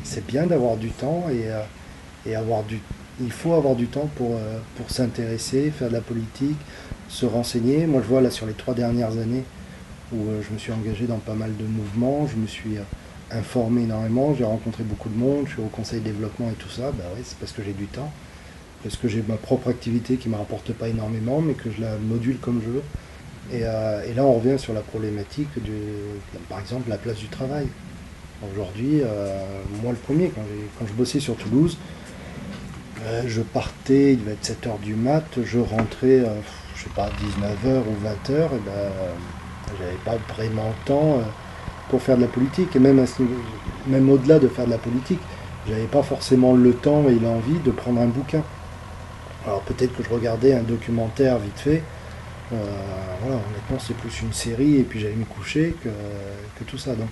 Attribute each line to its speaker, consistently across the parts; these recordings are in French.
Speaker 1: c'est bien d'avoir du temps et il faut avoir du temps pour s'intéresser, faire de la politique, se renseigner. Moi, je vois là sur les 3 dernières années où je me suis engagé dans pas mal de mouvements, je me suis informé énormément, j'ai rencontré beaucoup de monde, je suis au conseil développement et tout ça. Bah ouais, c'est parce que j'ai du temps, parce que j'ai ma propre activité qui ne me rapporte pas énormément, mais que je la module comme je veux. Et là, on revient sur la problématique par exemple, la place du travail. Aujourd'hui, moi le premier, quand je bossais sur Toulouse, je partais, il devait être 7 heures du mat, je rentrais, je sais pas, 19 heures ou 20 heures, et ben, j'avais pas vraiment le temps pour faire de la politique. Et même, même au-delà de faire de la politique, j'avais pas forcément le temps et l'envie de prendre un bouquin. Alors peut-être que je regardais un documentaire vite fait. Euh, voilà, honnêtement, c'est plus une série et puis j'allais me coucher que tout ça. Donc,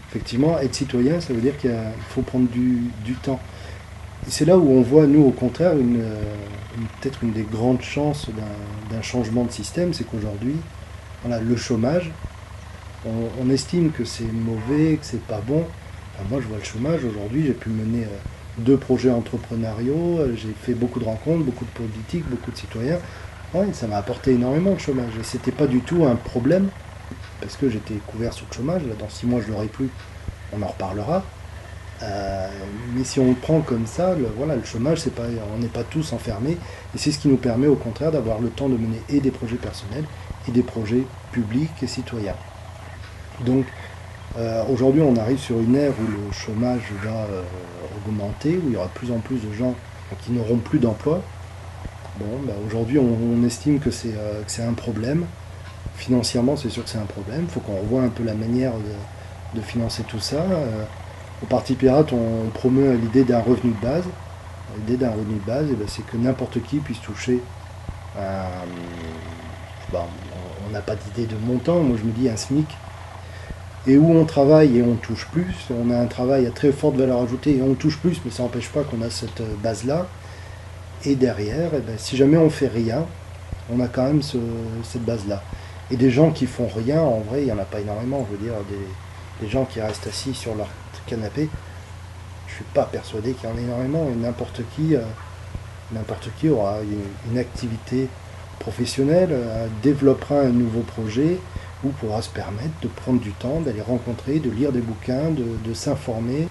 Speaker 1: effectivement, être citoyen, ça veut dire qu'il faut prendre du temps. Et c'est là où on voit, nous, au contraire, peut-être une des grandes chances d'un changement de système, c'est qu'aujourd'hui, voilà, le chômage, on estime que c'est mauvais, que c'est pas bon. Enfin, moi, je vois le chômage aujourd'hui, j'ai pu mener 2 projets entrepreneuriaux, j'ai fait beaucoup de rencontres, beaucoup de politiques, beaucoup de citoyens. Ouais, ça m'a apporté énormément le chômage. Et c'était pas du tout un problème, parce que j'étais couvert sur le chômage. Là, dans 6 mois, je l'aurai plus. On en reparlera. Euh, mais si on le prend comme ça, voilà, le chômage, c'est pas, on n'est pas tous enfermés. Et c'est ce qui nous permet au contraire d'avoir le temps de mener et des projets personnels et des projets publics et citoyens. Donc aujourd'hui, on arrive sur une ère où le chômage va augmenter, où il y aura de plus en plus de gens qui n'auront plus d'emploi. Bon, bah, aujourd'hui, on estime que c'est un problème. Financièrement, c'est sûr que c'est un problème. Il faut qu'on revoie un peu la manière de financer tout ça. Au Parti Pirate, on promeut l'idée d'un revenu de base. L'idée d'un revenu de base, eh ben, c'est que n'importe qui puisse toucher un. Bon, on n'a pas d'idée de montant. Moi, je me dis un SMIC. Et où on travaille et on touche plus. On a un travail à très forte valeur ajoutée et on touche plus, mais ça n'empêche pas qu'on a cette base-là. Et derrière, eh ben, si jamais on fait rien, on a quand même cette base-là. Et des gens qui font rien, en vrai, il n'y en a pas énormément. Je veux dire, des gens qui restent assis sur leur canapé, je ne suis pas persuadé qu'il y en ait énormément. Et n'importe qui aura une activité professionnelle, développera un nouveau projet ou pourra se permettre de prendre du temps, d'aller rencontrer, de lire des bouquins, de s'informer.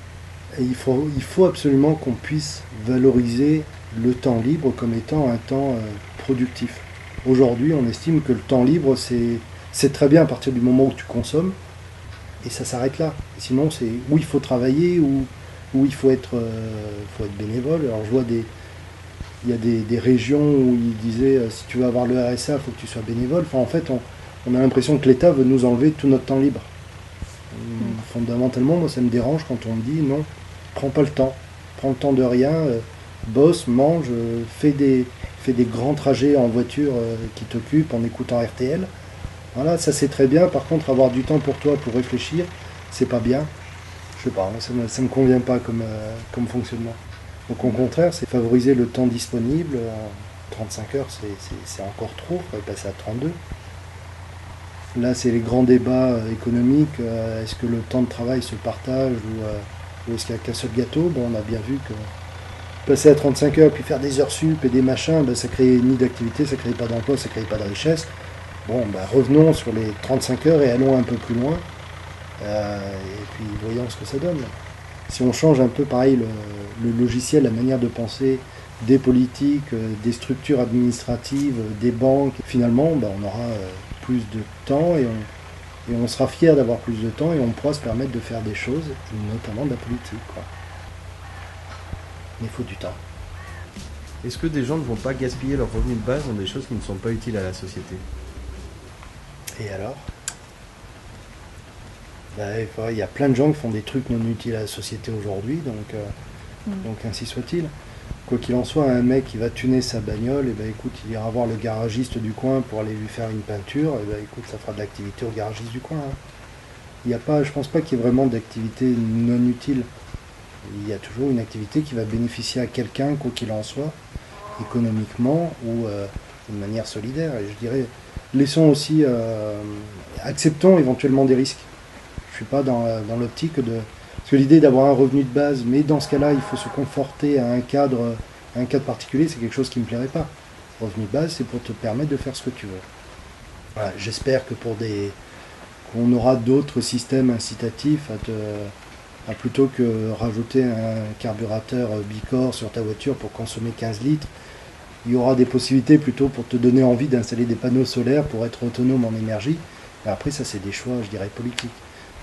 Speaker 1: Et il faut absolument qu'on puisse valoriser le temps libre comme étant un temps productif. Aujourd'hui, on estime que le temps libre, c'est très bien à partir du moment où tu consommes, et ça s'arrête là. Sinon, c'est où il faut travailler, où il faut être bénévole. Alors, je vois il y a des régions où ils disaient si tu veux avoir le RSA, il faut que tu sois bénévole. Enfin, en fait, on a l'impression que l'État veut nous enlever tout notre temps libre. Fondamentalement, moi, ça me dérange quand on me dit non, prends pas le temps. Prends le temps de rien, bosse, mange, fais des grands trajets en voiture qui t'occupent en écoutant RTL. Voilà, ça c'est très bien. Par contre, avoir du temps pour toi, pour réfléchir, c'est pas bien. Je sais pas, ça me convient pas comme fonctionnement. Donc au contraire, c'est favoriser le temps disponible. 35 heures, c'est encore trop, il faudrait passer à 32. Là, c'est les grands débats économiques. Est-ce que le temps de travail se partage ou est-ce qu'il n'y a qu'un seul gâteau? Bon, on a bien vu que passer à 35 heures puis faire des heures sup et des machins, ben, ça crée ni d'activité, ça crée pas d'emploi, ça crée pas de richesse. Bon, ben, revenons sur les 35 heures et allons un peu plus loin. Et puis voyons ce que ça donne. Si on change un peu pareil le logiciel, la manière de penser des politiques, des structures administratives, des banques, finalement, ben, on aura plus de temps et on sera fier d'avoir plus de temps et on pourra se permettre de faire des choses, notamment de la politique, quoi. Mais il faut du temps.
Speaker 2: Est-ce que des gens ne vont pas gaspiller leur revenu de base dans des choses qui ne sont pas utiles à la société?
Speaker 1: Et alors ben, il y a plein de gens qui font des trucs non utiles à la société aujourd'hui, donc ainsi soit-il. Quoi qu'il en soit, un mec qui va tuner sa bagnole, et ben écoute, il ira voir le garagiste du coin pour aller lui faire une peinture, et ben écoute, ça fera de l'activité au garagiste du coin. Hein. Il y a pas, je pense pas qu'il y ait vraiment d'activité non utile. Il y a toujours une activité qui va bénéficier à quelqu'un, quoi qu'il en soit, économiquement ou d'une manière solidaire. Et je dirais, laissons aussi, acceptons éventuellement des risques. Je suis pas dans l'optique Parce que l'idée d'avoir un revenu de base, mais dans ce cas-là, il faut se conforter à un cadre particulier, c'est quelque chose qui ne me plairait pas. Le revenu de base, c'est pour te permettre de faire ce que tu veux. Voilà, j'espère que qu'on aura d'autres systèmes incitatifs à plutôt que rajouter un carburateur Bicor sur ta voiture pour consommer 15 litres, il y aura des possibilités plutôt pour te donner envie d'installer des panneaux solaires pour être autonome en énergie. Mais après, ça, c'est des choix, je dirais, politiques.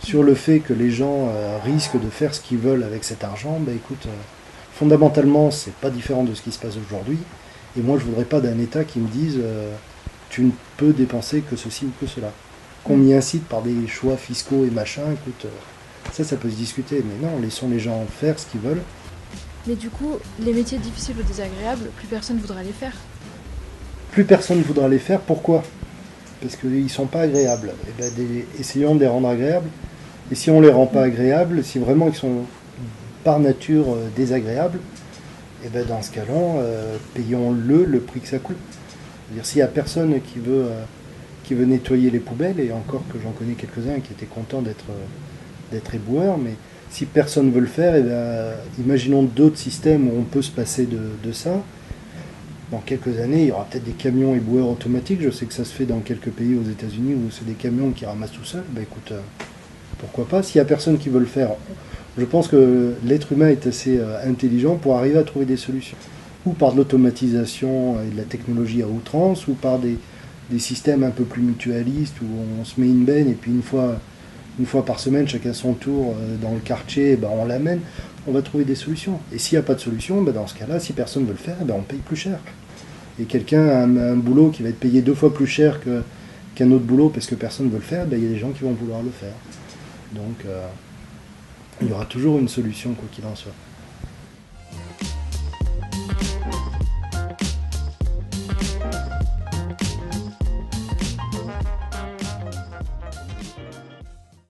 Speaker 1: Sur le fait que les gens risquent de faire ce qu'ils veulent avec cet argent, bah écoute, fondamentalement, c'est pas différent de ce qui se passe aujourd'hui. Et moi, je voudrais pas d'un État qui me dise tu ne peux dépenser que ceci ou que cela. Qu'on m'y incite par des choix fiscaux et machin, écoute, ça peut se discuter. Mais non, laissons les gens faire ce qu'ils veulent.
Speaker 3: Mais du coup, les métiers difficiles ou désagréables, plus personne voudra les faire.
Speaker 1: Plus personne voudra les faire, pourquoi? Parce qu'ils ne sont pas agréables. Et ben, essayons de les rendre agréables. Et si on ne les rend pas agréables, si vraiment ils sont par nature désagréables, et ben dans ce cas-là, payons-le le prix que ça coûte. C'est-à-dire s'il n'y a personne qui veut nettoyer les poubelles, et encore que j'en connais quelques-uns qui étaient contents d'être éboueurs, mais si personne ne veut le faire, et ben, imaginons d'autres systèmes où on peut se passer de ça. Dans quelques années, il y aura peut-être des camions éboueurs automatiques. Je sais que ça se fait dans quelques pays aux États-Unis où c'est des camions qui ramassent tout seuls. Ben écoute, pourquoi pas? S'il n'y a personne qui veut le faire, je pense que l'être humain est assez intelligent pour arriver à trouver des solutions. Ou par de l'automatisation et de la technologie à outrance, ou par des systèmes un peu plus mutualistes où on se met une benne et puis une fois par semaine, chacun son tour dans le quartier, ben on l'amène. On va trouver des solutions. Et s'il n'y a pas de solution, ben dans ce cas-là, si personne ne veut le faire, ben on paye plus cher. Et quelqu'un a un boulot qui va être payé 2 fois plus cher qu'un autre boulot parce que personne ne veut le faire, ben il y a des gens qui vont vouloir le faire. Donc il y aura toujours une solution quoi qu'il en soit.